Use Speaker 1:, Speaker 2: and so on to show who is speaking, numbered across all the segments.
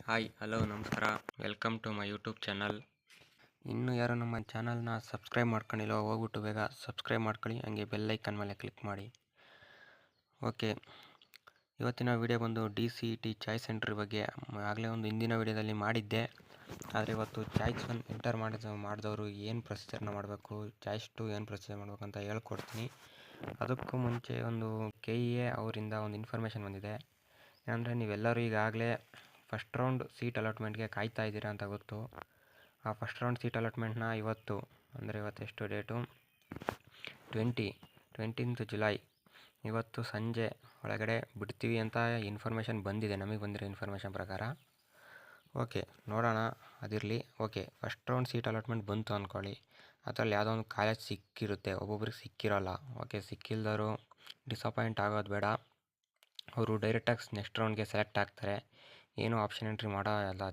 Speaker 1: Hi hello ನಮಸ್ಕಾರ. Welcome to my YouTube channel. ಇನ್ನೂ ಯಾರು ನಮ್ಮ ಚಾನಲ್ನ ಸಬ್ಸ್ಕ್ರೈಬ್ ಮಾಡ್ಕೊಂಡಿಲ್ಲೋ ಹೋಗ್ಬಿಟ್ಟು ಬೇಗ ಸಬ್ಸ್ಕ್ರೈಬ್ ಮಾಡ್ಕೊಳ್ಳಿ, ಹಂಗೆ ಬೆಲ್ಲೈಕನ್ ಮೇಲೆ ಕ್ಲಿಕ್ ಮಾಡಿ. ಓಕೆ, ಇವತ್ತಿನ ವಿಡಿಯೋ ಬಂದು DCET ಚಾಯ್ಸ್ ಸೆಂಟ್ರ್ ಬಗ್ಗೆ. ಆಗಲೇ ಒಂದು ಹಿಂದಿನ ವಿಡಿಯೋದಲ್ಲಿ ಮಾಡಿದ್ದೆ, ಆದರೆ ಇವತ್ತು ಚಾಯ್ಸ್ 1 ಎಂಟರ್ ಮಾಡಿದವರು ಏನು ಪ್ರೊಸೀಜರ್ನ ಮಾಡಬೇಕು, ಚಾಯ್ಸ್ 2 ಏನು ಪ್ರೊಸೀಜರ್ ಮಾಡಬೇಕು ಅಂತ ಹೇಳ್ಕೊಡ್ತೀನಿ. ಅದಕ್ಕೂ ಮುಂಚೆ ಒಂದು KEA ಅವರಿಂದ ಒಂದು ಇನ್ಫಾರ್ಮೇಷನ್ ಬಂದಿದೆ. ಏನಂದರೆ ನೀವೆಲ್ಲರೂ ಈಗಾಗಲೇ ಫಸ್ಟ್ ರೌಂಡ್ ಸೀಟ್ ಅಲಾಟ್ಮೆಂಟ್ಗೆ ಕಾಯ್ತಾ ಇದ್ದೀರಾ ಅಂತ ಗೊತ್ತು. ಆ ಫಸ್ಟ್ ರೌಂಡ್ ಸೀಟ್ ಅಲಾಟ್ಮೆಂಟ್ನ ಇವತ್ತು, ಅಂದರೆ ಇವತ್ತೆಷ್ಟು ಡೇಟು, 20th ಜುಲೈ, ಇವತ್ತು ಸಂಜೆ ಒಳಗಡೆ ಬಿಡ್ತೀವಿ ಅಂತ ಇನ್ಫಾರ್ಮೇಷನ್ ಬಂದಿದೆ, ನಮಗೆ ಬಂದಿರೋ ಇನ್ಫಾರ್ಮೇಷನ್ ಪ್ರಕಾರ. ಓಕೆ, ನೋಡೋಣ, ಅದಿರಲಿ. Okay, first round seat allotment ಬಂತು ಅಂದ್ಕೊಳ್ಳಿ. ಅದರಲ್ಲಿ ಯಾವುದೋ ಒಂದು ಕಾಲೇಜ್ ಸಿಕ್ಕಿರುತ್ತೆ, ಒಬ್ಬೊಬ್ರಿಗೆ ಸಿಕ್ಕಿರೋಲ್ಲ. ಓಕೆ, ಸಿಕ್ಕಿಲ್ದವರು ಡಿಸಪಾಯಿಂಟ್ ಆಗೋದು ಬೇಡ. ಅವರು ಡೈರೆಕ್ಟಾಗಿ ನೆಕ್ಸ್ಟ್ ರೌಂಡ್ಗೆ ಸೆಲೆಕ್ಟ್ ಆಗ್ತಾರೆ. ಏನೂ ಆಪ್ಷನ್ ಎಂಟ್ರಿ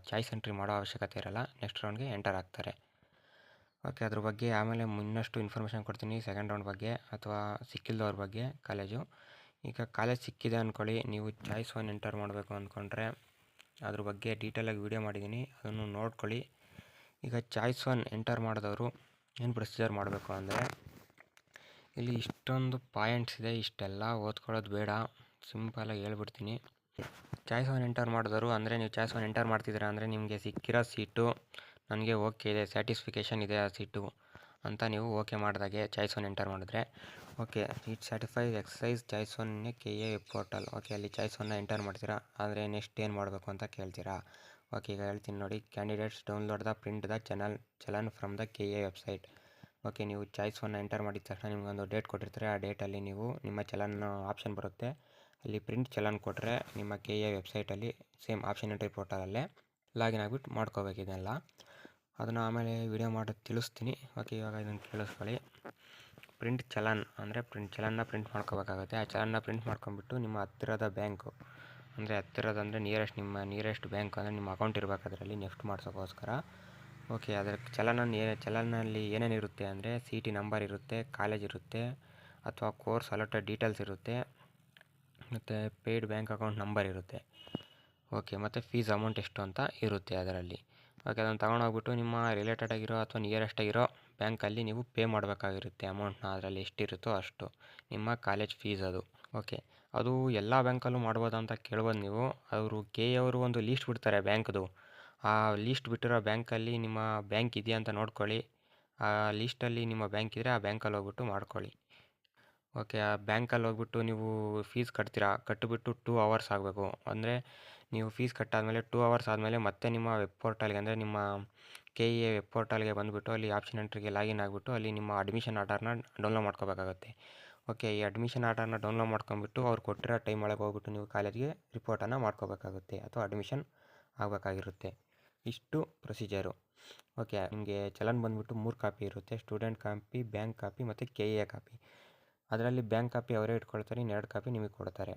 Speaker 1: ಚಾಯ್ಸ್ ಎಂಟ್ರಿ ಮಾಡೋ ಅವಶ್ಯಕತೆ ಇರಲ್ಲ, ನೆಕ್ಸ್ಟ್ ರೌಂಡ್ಗೆ ಎಂಟರ್ ಆಗ್ತಾರೆ. ಓಕೆ, ಅದ್ರ ಬಗ್ಗೆ ಆಮೇಲೆ ಇನ್ನಷ್ಟು ಇನ್ಫಾರ್ಮೇಷನ್ ಕೊಡ್ತೀನಿ, ಸೆಕೆಂಡ್ ರೌಂಡ್ ಬಗ್ಗೆ ಅಥವಾ ಸಿಕ್ಕಿಲ್ದವ್ರ ಬಗ್ಗೆ ಕಾಲೇಜು. ಈಗ ಕಾಲೇಜ್ ಸಿಕ್ಕಿದೆ ಅಂದ್ಕೊಳ್ಳಿ, ನೀವು ಚಾಯ್ಸ್ 1 ಎಂಟರ್ ಮಾಡಬೇಕು ಅಂದ್ಕೊಂಡ್ರೆ ಅದ್ರ ಬಗ್ಗೆ ಡೀಟೇಲಾಗಿ ವೀಡಿಯೋ ಮಾಡಿದ್ದೀನಿ, ಅದನ್ನು ನೋಡ್ಕೊಳ್ಳಿ. ಈಗ ಚಾಯ್ಸ್ 1 ಎಂಟರ್ ಮಾಡಿದವರು ಏನು ಪ್ರೊಸೀಜರ್ ಮಾಡಬೇಕು ಅಂದರೆ, ಇಲ್ಲಿ ಇಷ್ಟೊಂದು ಪಾಯಿಂಟ್ಸ್ ಇದೆ, ಇಷ್ಟೆಲ್ಲ ಓದ್ಕೊಳ್ಳೋದು ಬೇಡ, ಸಿಂಪಲಾಗಿ ಹೇಳ್ಬಿಡ್ತೀನಿ. ಚಾಯ್ಸ್ 1 ಎಂಟರ್ ಮಾಡಿದವರು, ಅಂದರೆ ನೀವು ಚಾಯ್ಸ್ 1 ಎಂಟರ್ ಮಾಡ್ತಿದ್ದೀರಾ ಅಂದರೆ ನಿಮಗೆ ಸಿಕ್ಕಿರೋ ಸೀಟು ನನಗೆ ಓಕೆ ಇದೆ, ಸ್ಯಾಟಿಸ್ಫಿಕೇಷನ್ ಇದೆ ಆ ಸೀಟು ಅಂತ ನೀವು ಓಕೆ ಮಾಡಿದಾಗೆ ಚಾಯ್ಸ್ 1 ಎಂಟರ್ ಮಾಡಿದ್ರೆ. Okay, it satisfies exercise choice 1 KEA web portal. Okay, ಅಲ್ಲಿ ಚಾಯ್ಸ್ 1 ಎಂಟರ್ ಮಾಡ್ತೀರಾ, ಆದರೆ ನೆಕ್ಸ್ಟ್ ಏನು ಮಾಡಬೇಕು ಅಂತ ಕೇಳ್ತೀರಾ. ಓಕೆ, ಈಗ ಹೇಳ್ತೀನಿ ನೋಡಿ. Candidates download print the challan from the KEA website. Okay, ನೀವು ಚಾಯ್ಸ್ 1 ಎಂಟರ್ ಮಾಡಿದ ತಕ್ಷಣ ನಿಮಗೊಂದು ಡೇಟ್ ಕೊಟ್ಟಿರ್ತಾರೆ, ಆ ಡೇಟಲ್ಲಿ ನೀವು ನಿಮ್ಮ ಚಲನ್ ಆಪ್ಷನ್ ಬರುತ್ತೆ, ಅಲ್ಲಿ ಪ್ರಿಂಟ್ ಚಲನ್ ಕೊಟ್ಟರೆ ನಿಮ್ಮ KEA ವೆಬ್ಸೈಟಲ್ಲಿ ಸೇಮ್ ಆಪ್ಷನ್ ಎಂಟ್ರಿ ಪೋರ್ಟಲಲ್ಲೇ ಲಾಗಿನ್ ಆಗಿಬಿಟ್ಟು ಮಾಡ್ಕೋಬೇಕಿದೆಲ್ಲ. ಅದನ್ನು ಆಮೇಲೆ ವಿಡಿಯೋ ಮಾಡಿ ತಿಳಿಸ್ತೀನಿ. ಓಕೆ, ಇವಾಗ ಇದನ್ನು ಕೇಳಿಸ್ಕೊಳ್ಳಿ. ಪ್ರಿಂಟ್ ಚಲನ್ ಅಂದರೆ ಚಲನ್ನ ಪ್ರಿಂಟ್ ಮಾಡ್ಕೋಬೇಕಾಗುತ್ತೆ. ಆ ಚಲನ್ನ ಪ್ರಿಂಟ್ ಮಾಡ್ಕೊಂಬಿಟ್ಟು ನಿಮ್ಮ ಹತ್ತಿರದ ಬ್ಯಾಂಕು, ಅಂದರೆ ಹತ್ತಿರದಂದರೆ ನಿಮ್ಮ ನಿಯರೆಸ್ಟ್ ಬ್ಯಾಂಕ್, ಅಂದರೆ ನಿಮ್ಮ ಅಕೌಂಟ್ ಇರಬೇಕು ಅದರಲ್ಲಿ ನೆಫ್ಟ್ ಮಾಡ್ಸೋಕ್ಕೋಸ್ಕರ. ಓಕೆ, ಅದರ ಚಲನಲ್ಲಿ ಏನೇನಿರುತ್ತೆ ಅಂದರೆ CT ನಂಬರ್ ಇರುತ್ತೆ, ಕಾಲೇಜ್ ಇರುತ್ತೆ, ಅಥವಾ ಕೋರ್ಸ್ ಅಲಾಟೆಡ್ ಡೀಟೇಲ್ಸ್ ಇರುತ್ತೆ, ಮತ್ತು ಪೇಯ್ಡ್ ಬ್ಯಾಂಕ್ ಅಕೌಂಟ್ ನಂಬರ್ ಇರುತ್ತೆ. ಓಕೆ, ಮತ್ತು ಫೀಸ್ ಅಮೌಂಟ್ ಎಷ್ಟು ಅಂತ ಇರುತ್ತೆ ಅದರಲ್ಲಿ. ಓಕೆ, ಅದನ್ನು ತೊಗೊಂಡೋಗ್ಬಿಟ್ಟು ನಿಮ್ಮ ರಿಲೇಟೆಡ್ ಆಗಿರೋ ಅಥವಾ ನಿಯರೆಸ್ಟ್ ಆಗಿರೋ ಬ್ಯಾಂಕಲ್ಲಿ ನೀವು ಪೇ ಮಾಡಬೇಕಾಗಿರುತ್ತೆ ಅಮೌಂಟ್ನ. ಅದರಲ್ಲಿ ಎಷ್ಟಿರುತ್ತೋ ಅಷ್ಟು ನಿಮ್ಮ ಕಾಲೇಜ್ ಫೀಸ್ ಅದು. ಓಕೆ, ಅದು ಎಲ್ಲ ಬ್ಯಾಂಕಲ್ಲೂ ಮಾಡ್ಬೋದು ಅಂತ ಕೇಳ್ಬೋದು ನೀವು. ಅವರು KEA ಅವರು ಒಂದು ಲೀಸ್ಟ್ ಬಿಡ್ತಾರೆ ಬ್ಯಾಂಕ್ದು. ಆ ಲೀಸ್ಟ್ ಬಿಟ್ಟಿರೋ ಬ್ಯಾಂಕಲ್ಲಿ ನಿಮ್ಮ ಬ್ಯಾಂಕ್ ಇದೆಯಾ ಅಂತ ನೋಡ್ಕೊಳ್ಳಿ. ಆ ಲೀಸ್ಟಲ್ಲಿ ನಿಮ್ಮ ಬ್ಯಾಂಕ್ ಇದ್ದರೆ ಆ ಬ್ಯಾಂಕಲ್ಲಿ ಹೋಗ್ಬಿಟ್ಟು ಮಾಡ್ಕೊಳ್ಳಿ. ಓಕೆ, ಆ ಬ್ಯಾಂಕಲ್ಲಿ ಹೋಗ್ಬಿಟ್ಟು ನೀವು ಫೀಸ್ ಕಟ್ಟಿಬಿಟ್ಟು 2 ಅವರ್ಸ್ ಆಗಬೇಕು. ಅಂದರೆ ನೀವು ಫೀಸ್ ಕಟ್ಟಾದಮೇಲೆ 2 ಅವರ್ಸ್ ಆದಮೇಲೆ ಮತ್ತೆ ನಿಮ್ಮ ವೆಬ್ ಪೋರ್ಟಲ್ಗೆ, ಅಂದರೆ ನಿಮ್ಮ KEA ವೆಬ್ ಪೋರ್ಟಲ್ಗೆ ಬಂದುಬಿಟ್ಟು ಅಲ್ಲಿ ಆಪ್ಷನ್ ಎಂಟ್ರಿಗೆ ಲಾಗಿನ್ ಆಗಿಬಿಟ್ಟು ಅಲ್ಲಿ ನಿಮ್ಮ ಅಡ್ಮಿಷನ್ ಆರ್ಡರ್ನ ಡೌನ್ಲೋಡ್ ಮಾಡ್ಕೋಬೇಕಾಗುತ್ತೆ. ಓಕೆ, ಈ ಅಡ್ಮಿಷನ್ ಆರ್ಡರ್ನ ಡೌನ್ಲೋಡ್ ಮಾಡ್ಕೊಂಬಿಟ್ಟು ಅವ್ರು ಕೊಟ್ಟಿರೋ ಟೈಮ್ ಒಳಗೆ ಹೋಗ್ಬಿಟ್ಟು ನೀವು ಕಾಲೇಜ್ಗೆ ರಿಪೋರ್ಟನ್ನು ಮಾಡ್ಕೋಬೇಕಾಗುತ್ತೆ ಅಥವಾ ಅಡ್ಮಿಷನ್ ಆಗಬೇಕಾಗಿರುತ್ತೆ. ಇಷ್ಟು ಪ್ರೊಸೀಜರು. ಓಕೆ, ನಿಮಗೆ ಚಲನ್ ಬಂದುಬಿಟ್ಟು 3 ಕಾಪಿ ಇರುತ್ತೆ, ಸ್ಟೂಡೆಂಟ್ ಕಾಪಿ, ಬ್ಯಾಂಕ್ ಕಾಪಿ ಮತ್ತು KEA ಕಾಪಿ. ಅದರಲ್ಲಿ ಬ್ಯಾಂಕ್ ಕಾಪಿ ಅವರೇ ಇಟ್ಕೊಳ್ತಾರೆ, 2 ಕಾಪಿ ನಿಮಗೆ ಕೊಡ್ತಾರೆ.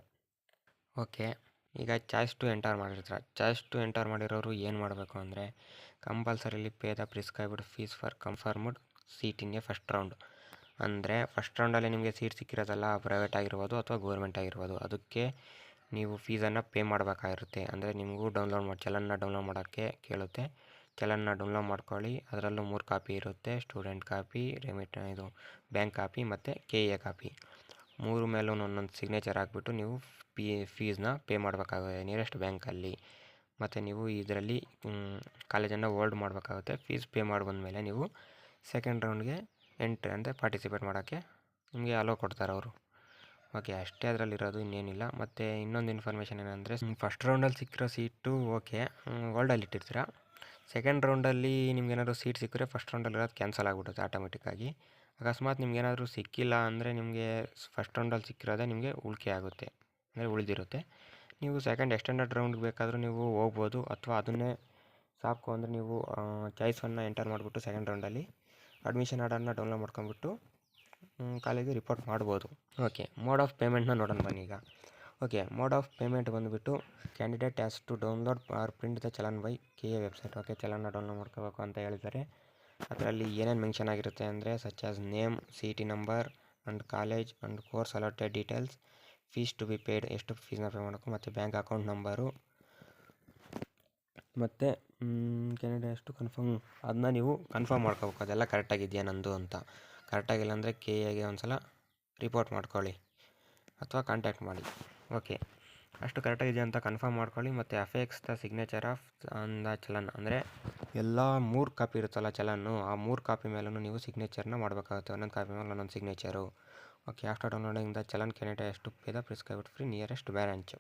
Speaker 1: ಓಕೆ, ಈಗ ಚಾಯ್ಸ್ 2 ಎಂಟರ್ ಮಾಡಿರ್ತಾರೆ. ಚಾಯ್ಸ್ 2 ಎಂಟರ್ ಮಾಡಿರೋರು ಏನು ಮಾಡಬೇಕು ಅಂದರೆ, compulsorily pay the prescribed fees for confirmed seat in a first round. ಅಂದರೆ ಫಸ್ಟ್ ರೌಂಡಲ್ಲಿ ನಿಮಗೆ ಸೀಟ್ ಸಿಕ್ಕಿರೋದಲ್ಲ, ಪ್ರೈವೇಟ್ ಆಗಿರ್ಬೋದು ಅಥವಾ ಗೌರ್ಮೆಂಟ್ ಆಗಿರ್ಬೋದು, ಅದಕ್ಕೆ ನೀವು ಫೀಸನ್ನು ಪೇ ಮಾಡಬೇಕಾಗಿರುತ್ತೆ. ಅಂದರೆ ನಿಮಗೂ ಚಲನ್ನ ಡೌನ್ಲೋಡ್ ಮಾಡೋಕ್ಕೆ ಕೇಳುತ್ತೆ. ಚಲನ್ನ ಡೌನ್ಲೋಡ್ ಮಾಡ್ಕೊಳ್ಳಿ. ಅದರಲ್ಲೂ 3 ಕಾಪಿ ಇರುತ್ತೆ, ಸ್ಟೂಡೆಂಟ್ ಕಾಪಿ, ಇದು ಬ್ಯಾಂಕ್ ಕಾಪಿ ಮತ್ತು KEA ಕಾಪಿ. 3 ಮೇಲೂ ಒಂದೊಂದು ಸಿಗ್ನೇಚರ್ ಹಾಕ್ಬಿಟ್ಟು ನೀವು ಫೀಸ್ನ ಪೇ ಮಾಡಬೇಕಾಗುತ್ತೆ ನಿಯರೆಸ್ಟ್ ಬ್ಯಾಂಕಲ್ಲಿ. ಮತ್ತು ನೀವು ಇದರಲ್ಲಿ ಕಾಲೇಜನ್ನು ಹೋಲ್ಡ್ ಮಾಡಬೇಕಾಗುತ್ತೆ. ಫೀಸ್ ಪೇ ಮಾಡಿ ಬಂದಮೇಲೆ ನೀವು ಸೆಕೆಂಡ್ ರೌಂಡ್ಗೆ ಅಂದರೆ ಪಾರ್ಟಿಸಿಪೇಟ್ ಮಾಡೋಕ್ಕೆ ನಿಮಗೆ ಅಲೋ ಕೊಡ್ತಾರೆ ಅವರು. ಓಕೆ, ಅಷ್ಟೇ ಅದರಲ್ಲಿರೋದು, ಇನ್ನೇನಿಲ್ಲ. ಮತ್ತು ಇನ್ನೊಂದು ಇನ್ಫಾರ್ಮೇಷನ್ ಏನಂದರೆ, ಫಸ್ಟ್ ರೌಂಡಲ್ಲಿ ಸಿಕ್ಕಿರೋ ಸೀಟು ಓಕೆ ಹೋಲ್ಡಲ್ಲಿ ಇಟ್ಟಿರ್ತೀರ. ಸೆಕೆಂಡ್ ರೌಂಡಲ್ಲಿ ನಿಮ್ಗೇನಾದರೂ ಸೀಟ್ ಸಿಕ್ಕರೆ ಫಸ್ಟ್ ರೌಂಡಲ್ಲಿರೋದು ಕ್ಯಾನ್ಸಲ್ ಆಗಿಬಿಡುತ್ತೆ ಆಟೋಮೆಟಿಕ್ಕಾಗಿ. ಅಕಸ್ಮಾತ್ ನಿಮ್ಗೇನಾದರೂ ಸಿಕ್ಕಿಲ್ಲ ಅಂದರೆ ನಿಮಗೆ ಫಸ್ಟ್ ರೌಂಡಲ್ಲಿ ಸಿಕ್ಕಿರೋದೇ ನಿಮಗೆ ಉಳಿಕೆ ಆಗುತ್ತೆ, ಅಂದರೆ ಉಳಿದಿರುತ್ತೆ. ನೀವು ಸೆಕೆಂಡ್ ಎಕ್ಸ್ಟೆಂಡೆಡ್ ರೌಂಡ್ಗೆ ಬೇಕಾದರೂ ನೀವು ಹೋಗ್ಬೋದು, ಅಥವಾ ಅದನ್ನೇ ಸಾಕು ಅಂದರೆ ನೀವು ಚಾಯ್ಸ್ 1 ಎಂಟರ್ ಮಾಡಿಬಿಟ್ಟು ಸೆಕೆಂಡ್ ರೌಂಡಲ್ಲಿ ಅಡ್ಮಿಷನ್ ಆರ್ಡರ್ನ ಡೌನ್ಲೋಡ್ ಮಾಡ್ಕೊಂಬಿಟ್ಟು ಕಾಲೇಜಿಗೆ ರಿಪೋರ್ಟ್ ಮಾಡ್ಬೋದು. ಓಕೆ, ಮೋಡ್ ಆಫ್ ಪೇಮೆಂಟ್ನ ನೋಡೋಣ ಬನ್ನಿ ಈಗ. ಓಕೆ, ಮೋಡ್ ಆಫ್ ಪೇಮೆಂಟ್ ಬಂದುಬಿಟ್ಟು candidate has to download or print the challan by KEA website. Okay, ಚಲನ್ನ ಡೌನ್ಲೋಡ್ ಮಾಡ್ಕೋಬೇಕು ಅಂತ ಹೇಳಿದ್ದಾರೆ. ಅದರಲ್ಲಿ ಏನೇನು ಮೆನ್ಷನ್ ಆಗಿರುತ್ತೆ ಅಂದರೆ, such as name, CT number and college and course allotted details, fees to be paid, ಎಷ್ಟು ಫೀಸ್ನ ಪೇ ಮಾಡಬೇಕು, ಮತ್ತು ಬ್ಯಾಂಕ್ ಅಕೌಂಟ್ ನಂಬರು, ಮತ್ತು ಕೆನಡಾ ಎಷ್ಟು ಕನ್ಫರ್ಮ್ ಅದನ್ನ ನೀವು ಕನ್ಫರ್ಮ್ ಮಾಡ್ಕೋಬೇಕು, ಅದೆಲ್ಲ ಕರೆಕ್ಟಾಗಿದೆಯಾ ನಂದು ಅಂತ. ಕರೆಕ್ಟಾಗಿಲ್ಲ ಅಂದರೆ ಕೆ ಎಗೆ ಒಂದು ಸಲ ರಿಪೋರ್ಟ್ ಮಾಡ್ಕೊಳ್ಳಿ ಅಥವಾ ಕಾಂಟ್ಯಾಕ್ಟ್ ಮಾಡಿ. ಓಕೆ, ಅಷ್ಟು ಕರೆಕ್ಟಾಗಿದೆಯಾ ಅಂತ ಕನ್ಫರ್ಮ್ ಮಾಡ್ಕೊಳ್ಳಿ. ಮತ್ತು ಅಫೆಕ್ಸ್ the signature of on the challan, ಅಂದರೆ ಎಲ್ಲ 3 ಕಾಪಿ ಇರುತ್ತಲ್ಲ ಚಲನ್ನು, ಆ 3 ಕಾಪಿ ಮೇಲೂ ನೀವು ಸಿಗ್ನೇಚರ್ನ ಮಾಡಬೇಕಾಗುತ್ತೆ, ಒಂದೊಂದು ಕಾಪಿ ಮೇಲೆ ಒಂದೊಂದು signature. Okay, after downloading the challan Canara ಎಷ್ಟು pay the prescribed free nearest branch.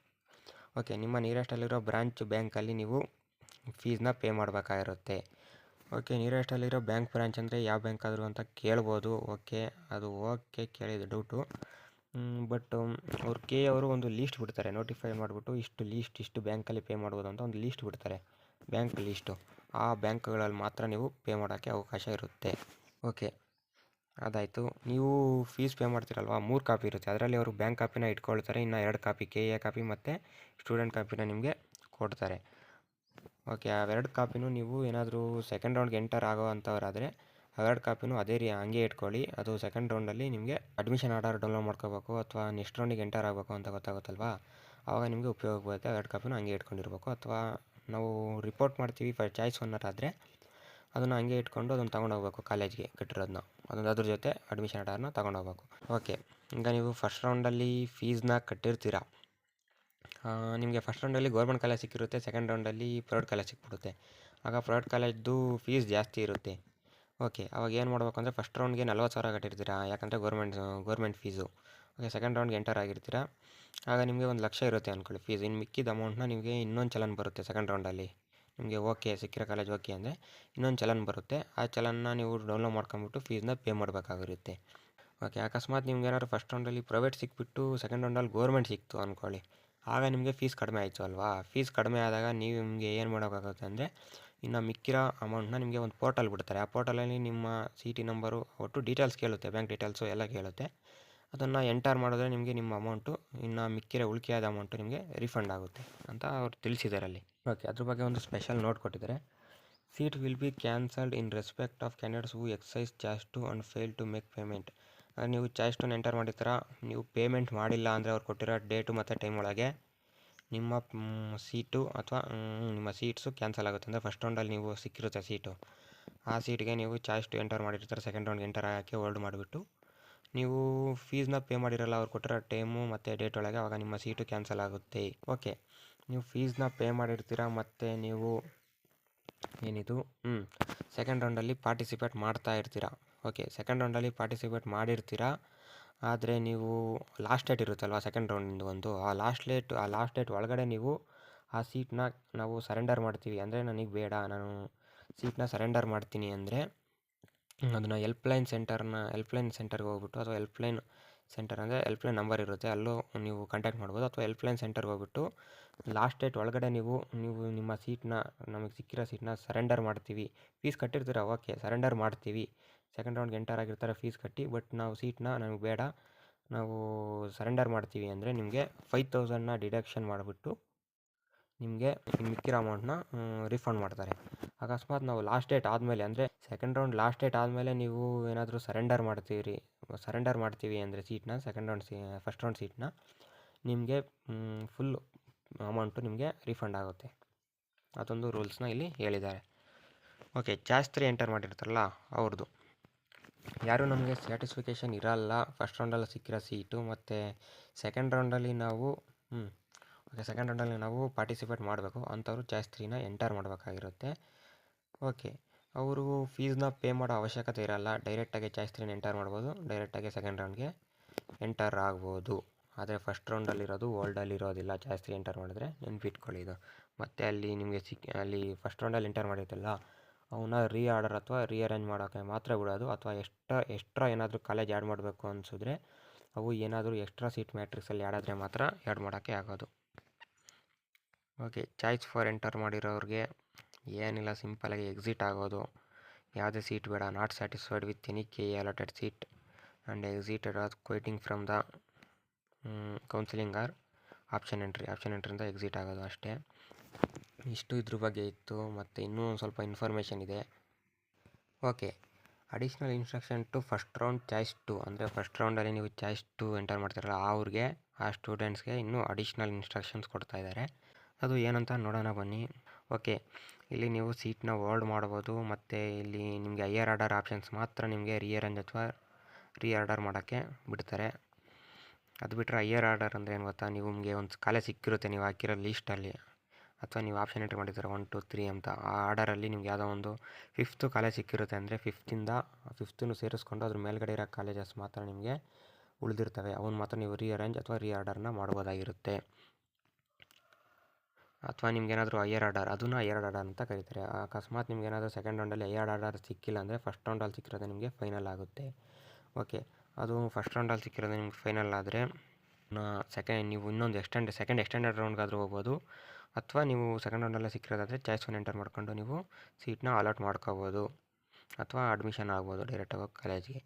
Speaker 1: Okay, ನಿಮ್ಮ ನಿಯರೆಸ್ಟಲ್ಲಿರೋ ಬ್ಯಾಂಕಲ್ಲಿ ನೀವು ಫೀಸ್ನ ಪೇ ಮಾಡಬೇಕಾಗಿರುತ್ತೆ. ಓಕೆ, ನಿಯರೆಸ್ಟಲ್ಲಿರೋ ಬ್ರಾಂಚ್ ಅಂದರೆ ಯಾವ ಬ್ಯಾಂಕ್ ಆದರೂ ಅಂತ ಕೇಳ್ಬೋದು. ಓಕೆ, ಅದು ಓಕೆ, ಕೇಳಿದ ಡೌಟು. ಬಟ್ ಅವ್ರು ಅವರು ಒಂದು ಲೀಸ್ಟ್ ಬಿಡ್ತಾರೆ, ನೋಟಿಫೈ ಮಾಡಿಬಿಟ್ಟು ಇಷ್ಟು ಬ್ಯಾಂಕಲ್ಲಿ ಪೇ ಮಾಡ್ಬೋದು ಅಂತ ಒಂದು ಲೀಸ್ಟ್ ಬಿಡ್ತಾರೆ, ಬ್ಯಾಂಕ್ ಲೀಸ್ಟು. ಆ ಬ್ಯಾಂಕ್ಗಳಲ್ಲಿ ಮಾತ್ರ ನೀವು ಪೇ ಮಾಡೋಕ್ಕೆ ಅವಕಾಶ ಇರುತ್ತೆ. ಓಕೆ, ಅದಾಯಿತು. ನೀವು ಫೀಸ್ ಪೇ ಮಾಡ್ತೀರಲ್ವ, 3 ಕಾಪಿ ಇರುತ್ತೆ, ಅದರಲ್ಲಿ ಅವರು ಬ್ಯಾಂಕ್ ಕಾಪಿನ ಇಟ್ಕೊಳ್ತಾರೆ, ಇನ್ನು 2 ಕಾಪಿ ಕೆ ಎ ಕಾಪಿ ಮತ್ತು ಸ್ಟೂಡೆಂಟ್ ಕಾಪಿನ ನಿಮಗೆ ಕೊಡ್ತಾರೆ. ಓಕೆ, ಆ 2 ಕಾಪಿನೂ ನೀವು ಏನಾದರೂ ಸೆಕೆಂಡ್ ರೌಂಡ್ಗೆ ಎಂಟರ್ ಆಗೋ ಅಂಥವ್ರಾದರೆ ಆ 2 ಕಾಪಿನೂ ಅದೇ ಹಂಗೆ ಇಟ್ಕೊಳ್ಳಿ. ಅದು ಸೆಕೆಂಡ್ ರೌಂಡಲ್ಲಿ ನಿಮಗೆ ಅಡ್ಮಿಷನ್ ಆರ್ಡರ್ ಡೌನ್ಲೋಡ್ ಮಾಡ್ಕೋಬೇಕು ಅಥವಾ ನೆಕ್ಸ್ಟ್ ರೌಂಡಿಗೆ ಎಂಟರ್ ಆಗಬೇಕು ಅಂತ ಗೊತ್ತಾಗುತ್ತಲ್ವಾ, ಆವಾಗ ನಿಮಗೆ ಉಪಯೋಗ ಬರುತ್ತೆ. ಆ 2 ಕಾಪಿನೂ ಹಂಗೆ ಇಟ್ಕೊಂಡಿರ್ಬೇಕು. ಅಥವಾ ನಾವು ರಿಪೋರ್ಟ್ ಮಾಡ್ತೀವಿ ಚಾಯ್ಸ್ 1 ಆದರೆ ಅದನ್ನು ಹಂಗೆ ಇಟ್ಕೊಂಡು ಅದನ್ನು ತೊಗೊಂಡೋಗ್ಬೇಕು ಕಾಲೇಜ್ಗೆ ಕಟ್ಟಿರೋದನ್ನ, ಅದ್ರ ಜೊತೆ ಅಡ್ಮಿಷನ್ ಆರ್ಡರ್ನ ತೊಗೊಂಡೋಗ್ಬೇಕು. ಓಕೆ, ಈಗ ನೀವು ಫಸ್ಟ್ ರೌಂಡಲ್ಲಿ ಫೀಸ್ನ ಕಟ್ಟಿರ್ತೀರ. ನಿಮಗೆ ಫಸ್ಟ್ ರೌಂಡಲ್ಲಿ ಗೌರ್ಮೆಂಟ್ ಕಾಲೇಜ್ ಸಿಕ್ಕಿರುತ್ತೆ, ಸೆಕೆಂಡ್ ರೌಂಡಲ್ಲಿ ಪ್ರೈವೇಟ್ ಕಾಲೇಜ್ ಸಿಕ್ಬಿಡುತ್ತೆ. ಆಗ ಪ್ರೈವೇಟ್ ಕಾಲೇಜ್ದು ಫೀಸ್ ಜಾಸ್ತಿ ಇರುತ್ತೆ. ಓಕೆ, ಅವಾಗ ಏನು ಮಾಡಬೇಕು ಅಂದರೆ ಫಸ್ಟ್ ರೌಂಡ್ಗೆ 40,000 ಕಟ್ಟಿರ್ತೀರ, ಯಾಕಂದರೆ ಗೌರ್ಮೆಂಟ್ ಫೀಸು. ಓಕೆ, ಸೆಕೆಂಡ್ ರೌಂಡ್ಗೆ ಎಂಟರ್ ಆಗಿರ್ತೀರ, ಆಗ ನಿಮಗೆ 1,00,000 ಇರುತ್ತೆ ಅಂದ್ಕೊಳ್ಳಿ ಫೀಸ್. ಇನ್ನು ಮಿಕ್ಕಿದ ಅಮೌಂಟ್ನ ನಿಮಗೆ ಇನ್ನೊಂದು ಚಲನ್ ಬರುತ್ತೆ ಸೆಕೆಂಡ್ ರೌಂಡಲ್ಲಿ. ನಿಮಗೆ ಓಕೆ ಸಿಕ್ಕಿರೋ ಕಾಲೇಜ್ ಓಕೆ ಅಂದರೆ ಇನ್ನೊಂದು ಚಲನ್ ಬರುತ್ತೆ, ಆ ಚಲನ್ನ ನೀವು ಡೌನ್ಲೋಡ್ ಮಾಡ್ಕೊಂಬಿಟ್ಟು ಫೀಸ್ನ ಪೇ ಮಾಡಬೇಕಾಗಿರುತ್ತೆ. ಓಕೆ, ಅಕಸ್ಮಾತ್ ನಿಮ್ಗೆ ಏನಾದ್ರು ಫಸ್ಟ್ ರೌಂಡಲ್ಲಿ ಪ್ರೈವೇಟ್ ಸಿಕ್ಬಿಟ್ಟು ಸೆಕೆಂಡ್ ರೌಂಡಲ್ಲಿ ಗೌರ್ಮೆಂಟ್ ಸಿಕ್ತು ಅಂದ್ಕೊಳ್ಳಿ, ಆಗ ನಿಮಗೆ ಫೀಸ್ ಕಡಿಮೆ ಆಯಿತು ಅಲ್ವಾ. ಫೀಸ್ ಕಡಿಮೆ ಆದಾಗ ನಿಮಗೆ ಏನು ಮಾಡೋಕ್ಕಾಗುತ್ತೆ ಅಂದರೆ ಇನ್ನು ಮಿಕ್ಕಿರೋ ಅಮೌಂಟ್ನ ನಿಮಗೆ ಒಂದು ಪೋರ್ಟಲ್ ಬಿಡ್ತಾರೆ. ಆ ಪೋರ್ಟಲಲ್ಲಿ ನಿಮ್ಮ CT ನಂಬರು ಒಟ್ಟು ಡೀಟೇಲ್ಸ್ ಕೇಳುತ್ತೆ, ಬ್ಯಾಂಕ್ ಡೀಟೇಲ್ಸು ಎಲ್ಲ ಕೇಳುತ್ತೆ. ಅದನ್ನು ಎಂಟರ್ ಮಾಡಿದ್ರೆ ನಿಮಗೆ ನಿಮ್ಮ ಅಮೌಂಟು ಇನ್ನು ಮಿಕ್ಕಿರೋ ಉಳಿಕೆಯಾದ ಅಮೌಂಟು ನಿಮಗೆ ರಿಫಂಡ್ ಆಗುತ್ತೆ ಅಂತ ಅವ್ರು ತಿಳಿಸಿದ್ದಾರೆ ಅಲ್ಲಿ. ಓಕೆ, ಅದ್ರ ಬಗ್ಗೆ ಒಂದು ಸ್ಪೆಷಲ್ ನೋಟ್ ಕೊಟ್ಟಿದ್ದಾರೆ. Seat will be cancelled in respect of candidates who excise choice 2 and fail to make payment. ನೀವು ಚಾಯ್ಸ್ 2 ಎಂಟರ್ ಮಾಡಿರ್ತೀರ, ನೀವು ಪೇಮೆಂಟ್ ಮಾಡಿಲ್ಲ ಅಂದರೆ ಅವ್ರು ಕೊಟ್ಟಿರೋ ಡೇಟು ಮತ್ತು ಟೈಮ್ ಒಳಗೆ ನಿಮ್ಮ ಸೀಟು ಅಥವಾ ನಿಮ್ಮ ಸೀಟ್ಸು ಕ್ಯಾನ್ಸಲ್ ಆಗುತ್ತೆ. ಅಂದರೆ ಫಸ್ಟ್ ರೌಂಡಲ್ಲಿ ನೀವು ಸಿಕ್ಕಿರುತ್ತೆ ಸೀಟು, ಆ ಸೀಟ್ಗೆ ನೀವು ಚಾಯ್ಸ್ 2 ಎಂಟರ್ ಮಾಡಿರ್ತಾರೆ, ಸೆಕೆಂಡ್ ರೌಂಡ್ಗೆ ಎಂಟರ್ ಆಗೋಕ್ಕೆ ಹೋಲ್ಡ್ ಮಾಡಿಬಿಟ್ಟು ನೀವು ಫೀಸ್ನ ಪೇ ಮಾಡಿರಲ್ಲ ಅವ್ರು ಕೊಟ್ಟಿರೋ ಟೈಮು ಮತ್ತು ಡೇಟ್ ಒಳಗೆ, ಆವಾಗ ನಿಮ್ಮ ಸೀಟು ಕ್ಯಾನ್ಸಲ್ ಆಗುತ್ತೆ. ಓಕೆ, ನೀವು ಫೀಸ್ನ ಪೇ ಮಾಡಿರ್ತೀರ ಮತ್ತು ನೀವು ಏನಿದು ಸೆಕೆಂಡ್ ರೌಂಡಲ್ಲಿ ಪಾರ್ಟಿಸಿಪೇಟ್ ಮಾಡ್ತಾ ಇರ್ತೀರ. ಓಕೆ, ಸೆಕೆಂಡ್ ರೌಂಡಲ್ಲಿ ಪಾರ್ಟಿಸಿಪೇಟ್ ಮಾಡಿರ್ತೀರ, ಆದರೆ ನೀವು ಲಾಸ್ಟ್ ಡೇಟ್ ಇರುತ್ತಲ್ವ ಸೆಕೆಂಡ್ ರೌಂಡಿಂದು ಒಂದು, ಆ ಲಾಸ್ಟ್ ಡೇಟ್ ಒಳಗಡೆ ನೀವು ಆ ಸೀಟ್ನ ನಾವು ಸರೆಂಡರ್ ಮಾಡ್ತೀವಿ ಅಂದರೆ ನನಗೆ ಬೇಡ, ನಾನು ಸೀಟ್ನ ಸರೆಂಡರ್ ಮಾಡ್ತೀನಿ ಅಂದರೆ ಅದನ್ನು ಹೆಲ್ಪ್ಲೈನ್ ಸೆಂಟರ್ಗೆ ಹೋಗ್ಬಿಟ್ಟು, ಅಥವಾ ಹೆಲ್ಪ್ಲೈನ್ ಸೆಂಟರ್ ಅಂದರೆ ಹೆಲ್ಪ್ಲೈನ್ ನಂಬರ್ ಇರುತ್ತೆ, ಅಲ್ಲೂ ನೀವು ಕಾಂಟ್ಯಾಕ್ಟ್ ಮಾಡ್ಬೋದು. ಅಥವಾ ಹೆಲ್ಪ್ಲೈನ್ ಸೆಂಟರ್ಗೆ ಹೋಗ್ಬಿಟ್ಟು ಲಾಸ್ಟ್ ಡೇಟ್ ಒಳಗಡೆ ನೀವು ನಿಮ್ಮ ಸೀಟ್ನ, ನಮಗೆ ಸಿಕ್ಕಿರೋ ಸೀಟ್ನ ಸರೆಂಡರ್ ಮಾಡ್ತೀವಿ, ಫೀಸ್ ಕಟ್ಟಿರ್ತೀರ ಓಕೆ ಸರೆಂಡರ್ ಮಾಡ್ತೀವಿ, ಸೆಕೆಂಡ್ ರೌಂಡ್ಗೆ ಎಂಟರ್ ಆಗಿರ್ತಾರೆ ಫೀಸ್ ಕಟ್ಟಿ, ಬಟ್ ನಾವು ಸೀಟ್ನ ನಮಗೆ ಬೇಡ ನಾವು ಸರೆಂಡರ್ ಮಾಡ್ತೀವಿ ಅಂದರೆ ನಿಮಗೆ 5,000ನ ಡಿಡಕ್ಷನ್ ಮಾಡಿಬಿಟ್ಟು ನಿಮಗೆ ಮಿಕ್ಕಿರೋ ಅಮೌಂಟ್ನ ರಿಫಂಡ್ ಮಾಡ್ತಾರೆ. ಅಕಸ್ಮಾತ್ ನಾವು ಲಾಸ್ಟ್ ಡೇಟ್ ಆದಮೇಲೆ ಅಂದರೆ ಸೆಕೆಂಡ್ ರೌಂಡ್ ಲಾಸ್ಟ್ ಡೇಟ್ ಆದಮೇಲೆ ನೀವು ಏನಾದರೂ ಸರೆಂಡರ್ ಮಾಡ್ತೀವಿ ಅಂದರೆ ಸೀಟ್ನ ಫಸ್ಟ್ ರೌಂಡ್ ಸೀಟ್ನ, ನಿಮಗೆ ಫುಲ್ ಅಮೌಂಟು ನಿಮಗೆ ರಿಫಂಡ್ ಆಗುತ್ತೆ. ಅದೊಂದು ರೂಲ್ಸ್ನ ಇಲ್ಲಿ ಹೇಳಿದ್ದಾರೆ. ಓಕೆ, ಚಾಯ್ಸ್ 3 ಎಂಟರ್ ಮಾಡಿರ್ತಾರಲ್ಲ ಅವ್ರದ್ದು, ಯಾರು ನಮಗೆ ಸ್ಯಾಟಿಸ್ಫಿಕೇಷನ್ ಇರಲ್ಲ ಫಸ್ಟ್ ರೌಂಡಲ್ಲಿ ಸಿಕ್ಕಿರೋ ಸೀಟು, ಮತ್ತು ಸೆಕೆಂಡ್ ರೌಂಡಲ್ಲಿ ನಾವು ಪಾರ್ಟಿಸಿಪೇಟ್ ಮಾಡಬೇಕು ಅಂಥವ್ರು ಚಾಯ್ಸ್ 3ನ ಎಂಟರ್ ಮಾಡಬೇಕಾಗಿರುತ್ತೆ. ಓಕೆ, ಅವರು ಫೀಸ್ನ ಪೇ ಮಾಡೋ ಅವಶ್ಯಕತೆ ಇರಲ್ಲ, ಡೈರೆಕ್ಟಾಗಿ ಚಾಯ್ಸ್ 3ನ ಎಂಟರ್ ಮಾಡ್ಬೋದು, ಡೈರೆಕ್ಟಾಗಿ ಸೆಕೆಂಡ್ ರೌಂಡ್ಗೆ ಎಂಟರ್ ಆಗ್ಬೋದು. ಆದರೆ ಫಸ್ಟ್ ರೌಂಡಲ್ಲಿರೋದು ಓಲ್ಡಲ್ಲಿರೋದಿಲ್ಲ, ಚಾಯ್ಸ್ 3 ಎಂಟರ್ ಮಾಡಿದ್ರೆ ನೆನ್ಪಿಟ್ಕೊಳ್ಳಿ ಇದು. ಮತ್ತು ಅಲ್ಲಿ ನಿಮಗೆ ಅಲ್ಲಿ ಫಸ್ಟ್ ರೌಂಡಲ್ಲಿ ಎಂಟರ್ ಮಾಡಿರ್ತಲ್ಲ ಅವನ್ನ ಆರ್ಡರ್ ಅಥವಾ ರೀಅರೇಂಜ್ ಮಾಡೋಕ್ಕೆ ಮಾತ್ರ ಬಿಡೋದು, ಅಥವಾ ಎಕ್ಸ್ಟ್ರಾ ಏನಾದರೂ ಕಾಲೇಜ್ ಆ್ಯಡ್ ಮಾಡಬೇಕು ಅನಿಸಿದ್ರೆ ಅವು ಏನಾದರೂ ಎಕ್ಸ್ಟ್ರಾ ಸೀಟ್ ಮ್ಯಾಟ್ರಿಕ್ಸಲ್ಲಿ ಆಡಿದ್ರೆ ಮಾತ್ರ ಆ್ಯಡ್ ಮಾಡೋಕ್ಕೆ ಆಗೋದು. ಓಕೆ, ಚಾಯ್ಸ್ 4 ಎಂಟರ್ ಮಾಡಿರೋರಿಗೆ ಏನಿಲ್ಲ, ಸಿಂಪಲಾಗಿ ಎಕ್ಸಿಟ್ ಆಗೋದು, ಯಾವುದೇ ಸೀಟ್ ಬೇಡ, not satisfied with any K allotted seat and exited or quitting from the counselling or option ಎಂಟ್ರಿಯಿಂದ ಎಕ್ಸಿಟ್ ಆಗೋದು ಅಷ್ಟೇ. ಇಷ್ಟು ಇದ್ರ ಬಗ್ಗೆ ಇತ್ತು. ಮತ್ತು ಇನ್ನೂ ಒಂದು ಸ್ವಲ್ಪ ಇನ್ಫಾರ್ಮೇಷನ್ ಇದೆ. Okay, additional instruction to first round choice 2 ಅಂದರೆ ಫಸ್ಟ್ ರೌಂಡಲ್ಲಿ ನೀವು ಚಾಯ್ಸ್ 2 ಎಂಟರ್ ಮಾಡ್ತಾರಲ್ಲ ಆ ಸ್ಟೂಡೆಂಟ್ಸ್ಗೆ ಇನ್ನೂ ಅಡಿಷ್ನಲ್ ಇನ್ಸ್ಟ್ರಕ್ಷನ್ಸ್ ಕೊಡ್ತಾ ಇದ್ದಾರೆ. ಅದು ಏನಂತ ನೋಡೋಣ ಬನ್ನಿ. ಓಕೆ, ಇಲ್ಲಿ ನೀವು ಸೀಟ್ನ ಹೋಲ್ಡ್ ಮಾಡ್ಬೋದು, ಮತ್ತು ಇಲ್ಲಿ ನಿಮಗೆ ಹೈಯರ್ ಆರ್ಡರ್ ಆಪ್ಷನ್ಸ್ ಮಾತ್ರ ನಿಮಗೆ ರೀಅರೇಂಜ್ ಅಥವಾ ರೀಆರ್ಡರ್ ಮಾಡೋಕ್ಕೆ ಬಿಡ್ತಾರೆ. ಅದು ಬಿಟ್ಟರೆ ಹೈಯರ್ ಆರ್ಡರ್ ಅಂದರೆ ಏನು ಗೊತ್ತಾ, ನಿಮಗೆ ಒಂದು ಕಾಲೇಜ್ ಸಿಕ್ಕಿರುತ್ತೆ ನೀವು ಹಾಕಿರೋ ಲೀಸ್ಟಲ್ಲಿ, ಅಥವಾ ನೀವು ಆಪ್ಷನ್ ಎಂಟ್ರಿ ಮಾಡಿರ್ತಾರೆ 1 2 3 ಅಂತ. ಆ ಆರ್ಡರಲ್ಲಿ ನಿಮ್ಗೆ ಯಾವುದೋ ಒಂದು 5th ಕಾಲೇಜ್ ಸಿಕ್ಕಿರುತ್ತೆ ಅಂದರೆ 5th ಸೇರಿಸ್ಕೊಂಡು ಅದ್ರ ಮೇಲ್ಗಡೆ ಇರೋ ಕಾಲೇಜಸ್ ಮಾತ್ರ ನಿಮಗೆ ಉಳಿದಿರ್ತವೆ. ಅವನ್ನ ಮಾತ್ರ ನೀವು ರೀಅರೇಂಜ್ ಅಥವಾ ರೀಆರ್ಡರ್ನ ಮಾಡ್ಬೋದಾಗಿರುತ್ತೆ. ಅಥವಾ ನಿಮ್ಗೇನಾದರೂ ಹೈಯರ್ ಆರ್ಡರ್, ಅದನ್ನು ಹೈಯರ್ ಆರ್ಡರ್ ಅಂತ ಕರೀತಾರೆ. ಅಕಸ್ಮಾತ್ ನಿಮ್ಗೇನಾದರೂ ಸೆಕೆಂಡ್ ರೌಂಡಲ್ಲಿ ಹೈಯರ್ ಆರ್ಡರ್ ಸಿಕ್ಕಿಲ್ಲ ಅಂದರೆ ಫಸ್ಟ್ ರೌಂಡಲ್ಲಿ ಸಿಕ್ಕಿರೋದು ನಿಮಗೆ ಫೈನಲ್ ಆಗುತ್ತೆ. ಓಕೆ, ಅದು ಫಸ್ಟ್ ರೌಂಡಲ್ಲಿ ಸಿಕ್ಕಿರೋದು ನಿಮ್ಗೆ ಫೈನಲ್ ಆದರೆ ನೀವು ಇನ್ನೊಂದು ಸೆಕೆಂಡ್ ಎಕ್ಸ್ಟೆಂಡೆಡ್ ರೌಂಡ್ಗಾದರೂ ಹೋಗ್ಬೋದು. ಅಥವಾ ನೀವು ಸೆಕೆಂಡ್ ರೌಂಡಲ್ಲೇ ಸಿಕ್ಕಿರೋದಾದರೆ ಚಾಯ್ಸ್ ಒನ್ ಎಂಟರ್ ಮಾಡ್ಕೊಂಡು ನೀವು ಸೀಟ್ನ ಅಲಾಟ್ ಮಾಡ್ಕೋಬೋದು, ಅಥವಾ ಅಡ್ಮಿಷನ್ ಆಗ್ಬೋದು ಡೈರೆಕ್ಟಾಗಿ ಕಾಲೇಜ್ಗೆ.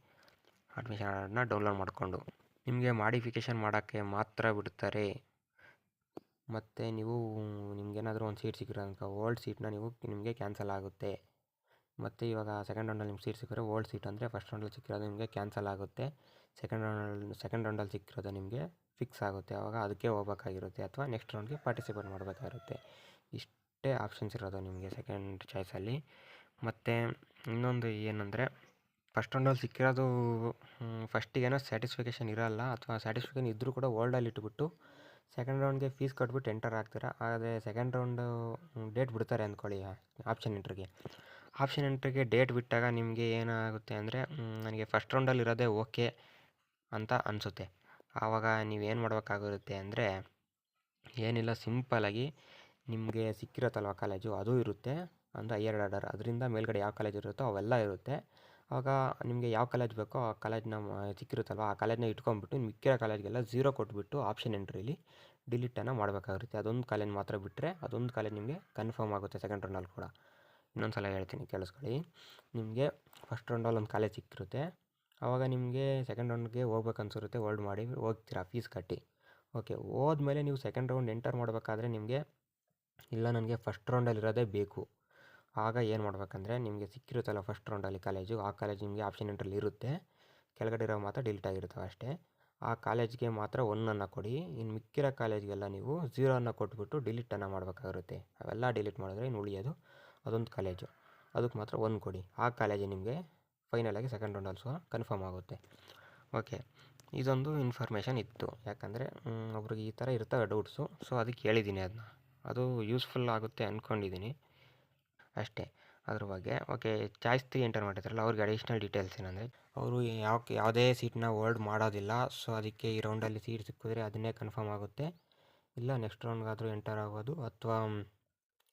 Speaker 1: ಅಡ್ಮಿಷನ್ ಆರ್ಡರ್ನ ಡೌನ್ಲೋಡ್ ಮಾಡಿಕೊಂಡು ನಿಮಗೆ ಮಾಡಿಫಿಕೇಷನ್ ಮಾಡೋಕ್ಕೆ ಮಾತ್ರ ಬಿಡ್ತಾರೆ. ಮತ್ತು ನಿಮ್ಗೇನಾದರೂ ಒಂದು ಸೀಟ್ ಸಿಕ್ಕಿರೋ ಓಲ್ಡ್ ಸೀಟ್ನ ನಿಮಗೆ ಕ್ಯಾನ್ಸಲ್ ಆಗುತ್ತೆ. ಮತ್ತು ಇವಾಗ ಸೆಕೆಂಡ್ ರೌಂಡಲ್ಲಿ ನಿಮ್ಗೆ ಸೀಟ್ ಸಿಕ್ಕಿರೋ ಓಲ್ಡ್ ಸೀಟ್ ಅಂದರೆ ಫಸ್ಟ್ ರೌಂಡಲ್ಲಿ ಸಿಕ್ಕಿರೋದು ನಿಮಗೆ ಕ್ಯಾನ್ಸಲ್ ಆಗುತ್ತೆ. ಸೆಕೆಂಡ್ ರೌಂಡಲ್ಲಿ ಸಿಕ್ಕಿರೋದು ನಿಮಗೆ ಫಿಕ್ಸ್ ಆಗುತ್ತೆ. ಆವಾಗ ಅದಕ್ಕೆ ಹೋಗ್ಬೇಕಾಗಿರುತ್ತೆ, ಅಥವಾ ನೆಕ್ಸ್ಟ್ ರೌಂಡ್ಗೆ ಪಾರ್ಟಿಸಿಪೇಟ್ ಮಾಡಬೇಕಾಗಿರುತ್ತೆ. ಇಷ್ಟೇ ಆಪ್ಷನ್ಸ್ ಇರೋದು ನಿಮಗೆ ಸೆಕೆಂಡ್ ಚಾಯ್ಸಲ್ಲಿ. ಮತ್ತು ಇನ್ನೊಂದು ಏನಂದರೆ, ಫಸ್ಟ್ ರೌಂಡಲ್ಲಿ ಸಿಕ್ಕಿರೋದು ಫಸ್ಟಿಗೇನೋ ಸ್ಯಾಟಿಸ್ಫಿಕೇಷನ್ ಇರೋಲ್ಲ, ಅಥವಾ ಸ್ಯಾಟಿಸ್ಫಿಕೇಷನ್ ಇದ್ದರೂ ಕೂಡ ಓಲ್ಡಲ್ಲಿ ಇಟ್ಬಿಟ್ಟು ಸೆಕೆಂಡ್ ರೌಂಡ್ಗೆ ಫೀಸ್ ಕಟ್ಬಿಟ್ಟು ಎಂಟರ್ ಆಗ್ತೀರಾ. ಆದರೆ ಸೆಕೆಂಡ್ ರೌಂಡು ಡೇಟ್ ಬಿಡ್ತಾರೆ ಅಂದ್ಕೊಳ್ಳಿ ಆಪ್ಷನ್ ಎಂಟ್ರಿಗೆ ಡೇಟ್ ಬಿಟ್ಟಾಗ ನಿಮಗೆ ಏನಾಗುತ್ತೆ ಅಂದರೆ, ನನಗೆ ಫಸ್ಟ್ ರೌಂಡಲ್ಲಿ ಇರೋದೇ ಓಕೆ ಅಂತ ಅನಿಸುತ್ತೆ. ಆವಾಗ ನೀವೇನು ಮಾಡಬೇಕಾಗಿರುತ್ತೆ ಅಂದರೆ, ಏನಿಲ್ಲ, ಸಿಂಪಲಾಗಿ ನಿಮಗೆ ಸಿಕ್ಕಿರುತ್ತಲ್ವ ಕಾಲೇಜು, ಅದು ಇರುತ್ತೆ ಅಂದರೆ ಹೈಯರ್ ಆರ್ಡರ್, ಅದರಿಂದ ಮೇಲ್ಗಡೆ ಯಾವ ಕಾಲೇಜ್ ಇರುತ್ತೋ ಅವೆಲ್ಲ ಇರುತ್ತೆ. ಆವಾಗ ನಿಮಗೆ ಯಾವ ಕಾಲೇಜ್ ಬೇಕೋ ಆ ಕಾಲೇಜ್ನ ಸಿಕ್ಕಿರುತ್ತಲ್ವ ಆ ಕಾಲೇಜ್ನ ಇಟ್ಕೊಂಡ್ಬಿಟ್ಟು ಮಿಕ್ಕಿರೋ ಕಾಲೇಜ್ಗೆಲ್ಲ 0 ಕೊಟ್ಬಿಟ್ಟು ಆಪ್ಷನ್ ಎಂಟ್ರಿಲಿ ಡಿಲೀಟನ್ನು ಮಾಡಬೇಕಾಗಿರುತ್ತೆ. ಅದೊಂದು ಕಾಲೇಜ್ ಮಾತ್ರ ಬಿಟ್ಟರೆ ಅದೊಂದು ಕಾಲೇಜ್ ನಿಮಗೆ ಕನ್ಫರ್ಮ್ ಆಗುತ್ತೆ ಸೆಕೆಂಡ್ ರೌಂಡಲ್ಲಿ ಕೂಡ. ಇನ್ನೊಂದು ಸಲ ಹೇಳ್ತೀನಿ ಕೇಳಿಸ್ಕೊಳ್ಳಿ. ನಿಮಗೆ ಫಸ್ಟ್ ರೌಂಡಲ್ಲಿ ಒಂದು ಕಾಲೇಜ್ ಸಿಕ್ಕಿರುತ್ತೆ, ಆವಾಗ ನಿಮಗೆ ಸೆಕೆಂಡ್ ರೌಂಡ್ಗೆ ಹೋಗ್ಬೇಕು ಅನ್ಸಿರುತ್ತೆ, ಹೋಲ್ಡ್ ಮಾಡಿ ಹೋಗ್ತೀರಾ ಫೀಸ್ ಕಟ್ಟಿ. ಓಕೆ, ಹೋದ್ಮೇಲೆ ನೀವು ಸೆಕೆಂಡ್ ರೌಂಡ್ ಎಂಟರ್ ಮಾಡಬೇಕಾದ್ರೆ ನಿಮಗೆ ಇಲ್ಲ, ನನಗೆ ಫಸ್ಟ್ ರೌಂಡಲ್ಲಿರೋದೇ ಬೇಕು. ಆಗ ಏನು ಮಾಡಬೇಕಂದ್ರೆ, ನಿಮಗೆ ಸಿಕ್ಕಿರುತ್ತಲ್ಲ ಫಸ್ಟ್ ರೌಂಡಲ್ಲಿ ಕಾಲೇಜು, ಆ ಕಾಲೇಜ್ ನಿಮಗೆ ಆಪ್ಷನ್ ಎಂಟ್ರಲ್ಲಿ ಇರುತ್ತೆ, ಕೆಳಗಡೆ ಇರೋ ಮಾತ್ರ ಡಿಲೀಟ್ ಆಗಿರ್ತವೆ ಅಷ್ಟೇ. ಆ ಕಾಲೇಜ್ಗೆ ಮಾತ್ರ 1 ಕೊಡಿ. ಇನ್ನು ಮಿಕ್ಕಿರೋ ಕಾಲೇಜ್ಗೆಲ್ಲ ನೀವು 0 ಕೊಟ್ಬಿಟ್ಟು ಡಿಲೀಟನ್ನು ಮಾಡಬೇಕಾಗಿರುತ್ತೆ. ಅವೆಲ್ಲ ಡಿಲೀಟ್ ಮಾಡಿದ್ರೆ ಇನ್ನು ಉಳಿಯೋದು ಅದೊಂದು ಕಾಲೇಜು, ಅದಕ್ಕೆ ಮಾತ್ರ 1 ಕೊಡಿ. ಆ ಕಾಲೇಜು ನಿಮಗೆ ಫೈನಲಾಗಿ ಸೆಕೆಂಡ್ ರೌಂಡಲ್ಲಿ ಸಹ ಕನ್ಫರ್ಮ್ ಆಗುತ್ತೆ. ಓಕೆ, ಇದೊಂದು ಇನ್ಫಾರ್ಮೇಷನ್ ಇತ್ತು, ಯಾಕಂದರೆ ಒಬ್ರಿಗೆ ಈ ಥರ ಇರ್ತವೆ ಡೌಟ್ಸು, ಸೊ ಅದಕ್ಕೆ ಹೇಳಿದ್ದೀನಿ ಅದನ್ನ. ಅದು ಯೂಸ್ಫುಲ್ ಆಗುತ್ತೆ ಅಂದ್ಕೊಂಡಿದ್ದೀನಿ ಅಷ್ಟೇ ಅದ್ರ ಬಗ್ಗೆ. ಓಕೆ, ಚಾಯ್ಸ್ 3 ಎಂಟರ್ ಮಾಡಿರ್ತಾರಲ್ಲ ಅವ್ರಿಗೆ ಅಡಿಷ್ನಲ್ ಡೀಟೇಲ್ಸ್ ಏನಂದರೆ, ಅವರು ಯಾವುದೇ ಸೀಟ್ನ ಹೋಲ್ಡ್ ಮಾಡೋದಿಲ್ಲ. ಸೊ ಅದಕ್ಕೆ ಈ ರೌಂಡಲ್ಲಿ ಸೀಟ್ ಸಿಕ್ಕಿದ್ರೆ ಅದನ್ನೇ ಕನ್ಫರ್ಮ್ ಆಗುತ್ತೆ. ಇಲ್ಲ ನೆಕ್ಸ್ಟ್ ರೌಂಡ್ಗಾದರೂ ಎಂಟರ್ ಆಗೋದು, ಅಥವಾ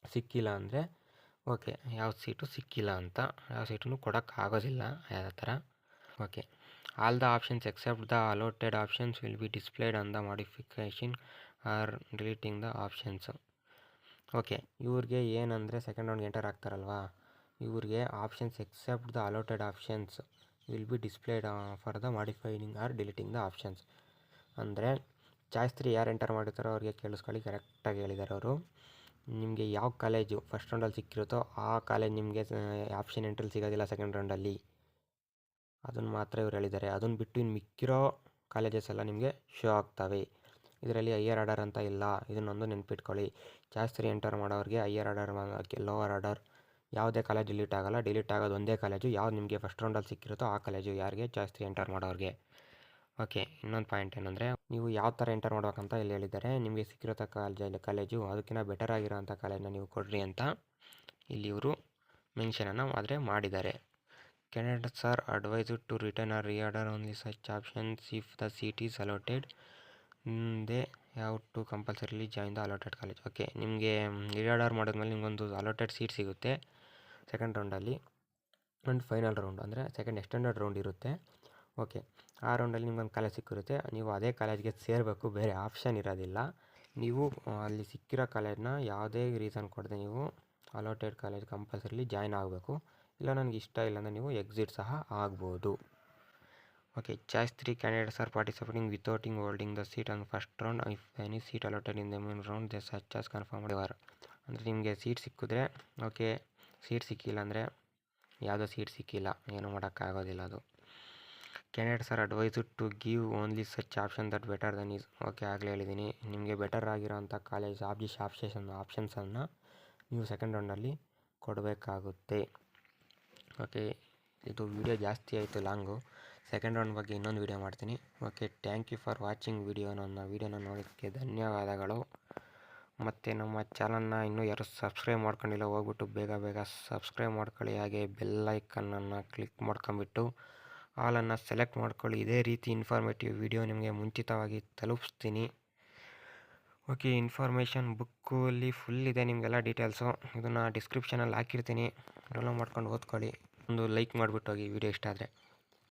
Speaker 1: ಸಿಕ್ಕಿಲ್ಲ ಅಂದರೆ ಓಕೆ, ಯಾವ ಸೀಟು ಸಿಕ್ಕಿಲ್ಲ ಅಂತ ಯಾವ ಸೀಟನ್ನು ಕೊಡೋಕ್ಕಾಗೋದಿಲ್ಲ ಆ ಥರ. Okay, all the options except the allotted options will be displayed on the modification or deleting the options. Okay, ಇವ್ರಿಗೆ ಏನಂದರೆ ಸೆಕೆಂಡ್ ರೌಂಡ್ಗೆ ಎಂಟರ್ ಆಗ್ತಾರಲ್ವಾ, ಇವ್ರಿಗೆ options except the allotted options will be displayed for the modifying or deleting the options. ಅಂದರೆ choice 3 ಯಾರು enter ಮಾಡಿರ್ತಾರೋ ಅವ್ರಿಗೆ ಕೇಳಿಸ್ಕೊಳ್ಳಿ, ಕರೆಕ್ಟಾಗಿ ಹೇಳಿದ್ದಾರೆ ಅವರು. ನಿಮಗೆ ಯಾವ ಕಾಲೇಜು ಫಸ್ಟ್ ರೌಂಡಲ್ಲಿ ಸಿಕ್ಕಿರುತ್ತೋ ಆ ಕಾಲೇಜ್ ನಿಮಗೆ ಆಪ್ಷನ್ ಎಂಟ್ರಲ್ಲಿ ಸಿಗೋದಿಲ್ಲ ಸೆಕೆಂಡ್ ರೌಂಡಲ್ಲಿ, ಅದನ್ನು ಮಾತ್ರ ಇವ್ರು ಹೇಳಿದ್ದಾರೆ. ಅದನ್ನು ಬಿಟ್ಟು ಇನ್ನು ಮಿಕ್ಕಿರೋ ಕಾಲೇಜಸ್ ಎಲ್ಲ ನಿಮಗೆ ಶೋ ಆಗ್ತವೆ. ಇದರಲ್ಲಿ ಹೈಯರ್ ಆರ್ಡರ್ ಅಂತ ಇಲ್ಲ, ಇದನ್ನೊಂದು ನೆನ್ಪಿಟ್ಕೊಳ್ಳಿ. ಚಾಯ್ಸ್ 3 ಎಂಟರ್ ಮಾಡೋರಿಗೆ ಹೈಯರ್ ಆರ್ಡರ್, ಲೋವರ್ ಆರ್ಡರ್ ಯಾವುದೇ ಕಾಲೇಜ್ ಡಿಲೀಟ್ ಆಗೋಲ್ಲ. ಡಿಲೀಟ್ ಆಗೋದು ಒಂದೇ ಕಾಲೇಜು, ಯಾವ್ದು ನಿಮಗೆ ಫಸ್ಟ್ ರೌಂಡಲ್ಲಿ ಸಿಕ್ಕಿರುತ್ತೋ ಆ ಕಾಲೇಜು, ಯಾರಿಗೆ ಚಾಯ್ಸ್ 3 ಎಂಟರ್ ಮಾಡೋರಿಗೆ. ಓಕೆ, ಇನ್ನೊಂದು ಪಾಯಿಂಟ್ ಏನಂದರೆ, ನೀವು ಯಾವ ಥರ ಎಂಟರ್ ಮಾಡ್ಬೇಕಂತ ಇಲ್ಲಿ ಹೇಳಿದ್ದಾರೆ. ನಿಮಗೆ ಸಿಕ್ಕಿರೋ ಕಾಲೇಜು ಅದಕ್ಕಿಂತ ಬೆಟರ್ ಆಗಿರೋಂಥ ಕಾಲೇಜನ್ನ ನೀವು ಕೊಡ್ರಿ ಅಂತ ಇಲ್ಲಿ ಇವರು ಮೆನ್ಷನನ್ನು ಆದರೆ ಮಾಡಿದ್ದಾರೆ. Candidates are advised to return or reorder only such options if the seat is allotted. They have to compulsorily join the allotted college. Okay, ನಿಮಗೆ ರೀಆರ್ಡರ್ ಮಾಡಿದ್ಮೇಲೆ ನಿಮಗೊಂದು ಅಲೋಟೆಡ್ ಸೀಟ್ ಸಿಗುತ್ತೆ ಸೆಕೆಂಡ್ ರೌಂಡಲ್ಲಿ. ಆ್ಯಂಡ್ ಫೈನಲ್ ರೌಂಡ್ ಅಂದರೆ second extended round ಇರುತ್ತೆ. Okay, ಆ ರೌಂಡಲ್ಲಿ ನಿಮ್ಗೊಂದು college ಸಿಕ್ಕಿರುತ್ತೆ, ನೀವು ಅದೇ ಕಾಲೇಜ್ಗೆ ಸೇರಬೇಕು, ಬೇರೆ ಆಪ್ಷನ್ ಇರೋದಿಲ್ಲ. ನೀವು ಅಲ್ಲಿ ಸಿಕ್ಕಿರೋ ಕಾಲೇಜ್ನ ಯಾವುದೇ ರೀಸನ್ ಕೊಡದೆ ನೀವು ಅಲೋಟೆಡ್ ಕಾಲೇಜ್ ಕಂಪಲ್ಸರಿಲಿ ಜಾಯ್ನ್ ಆಗಬೇಕು. ಇಲ್ಲ ನನಗೆ ಇಷ್ಟ ಇಲ್ಲ ಅಂದರೆ ನೀವು ಎಕ್ಸಿಟ್ ಸಹ ಆಗ್ಬೋದು. Okay, choice 3 candidates are participating withouting holding the seat on first round. If any seat allotted in the main round they such as confirm ಡಿವರ್. ಅಂದರೆ ನಿಮಗೆ ಸೀಟ್ ಸಿಕ್ಕಿದ್ರೆ ಓಕೆ, ಸೀಟ್ ಸಿಕ್ಕಿಲ್ಲ ಅಂದರೆ ಯಾವುದೋ ಸೀಟ್ ಸಿಕ್ಕಿಲ್ಲ, ಏನೂ ಮಾಡೋಕ್ಕಾಗೋದಿಲ್ಲ ಅದು. Candidates are advised to give only such option that better than is. Okay, ಆಗಲೇ ಹೇಳಿದ್ದೀನಿ, ನಿಮಗೆ ಬೆಟರ್ ಆಗಿರೋಂಥ ಕಾಲೇಜ್ ಆಪ್ಷನ್ಸನ್ನು ನೀವು ಸೆಕೆಂಡ್ ರೌಂಡಲ್ಲಿ ಕೊಡಬೇಕಾಗುತ್ತೆ. ಓಕೆ, ಇದು ವಿಡಿಯೋ ಜಾಸ್ತಿ ಆಯಿತು ಲಾಂಗು. ಸೆಕೆಂಡ್ ರೌಂಡ್ ಬಗ್ಗೆ ಇನ್ನೊಂದು ವಿಡಿಯೋ ಮಾಡ್ತೀನಿ. Okay, thank you for watching ನನ್ನ ವಿಡಿಯೋನ ನೋಡೋದಕ್ಕೆ ಧನ್ಯವಾದಗಳು. ಮತ್ತು ನಮ್ಮ ಚಾನಲ್ನ ಇನ್ನೂ ಯಾರು ಸಬ್ಸ್ಕ್ರೈಬ್ ಮಾಡ್ಕೊಂಡಿಲ್ಲ, ಹೋಗ್ಬಿಟ್ಟು ಬೇಗ ಸಬ್ಸ್ಕ್ರೈಬ್ ಮಾಡ್ಕೊಳ್ಳಿ. ಹಾಗೆ ಬೆಲ್ ಐಕನ್ನನ್ನು ಕ್ಲಿಕ್ ಮಾಡ್ಕೊಂಬಿಟ್ಟು ಆಲನ್ನು ಸೆಲೆಕ್ಟ್ ಮಾಡ್ಕೊಳ್ಳಿ. ಇದೇ ರೀತಿ ಇನ್ಫಾರ್ಮೇಟಿವ್ ವಿಡಿಯೋ ನಿಮಗೆ ಮುಂಚಿತವಾಗಿ ತಲುಪಿಸ್ತೀನಿ. ಓಕೆ, ಇನ್ಫಾರ್ಮೇಷನ್ ಬುಕ್ಕಲ್ಲಿ ಫುಲ್ ಇದೆ ನಿಮಗೆಲ್ಲ ಡೀಟೇಲ್ಸು. ಇದನ್ನು ಡಿಸ್ಕ್ರಿಪ್ಷನಲ್ಲಿ ಹಾಕಿರ್ತೀನಿ, ಡೌನ್ಲೋಡ್ ಮಾಡ್ಕೊಂಡು ಓದ್ಕೊಳ್ಳಿ. ಒಂದು ಲೈಕ್ ಮಾಡಿಬಿಟ್ಟು ಹೋಗಿ ವಿಡಿಯೋ ಇಷ್ಟ ಆದರೆ.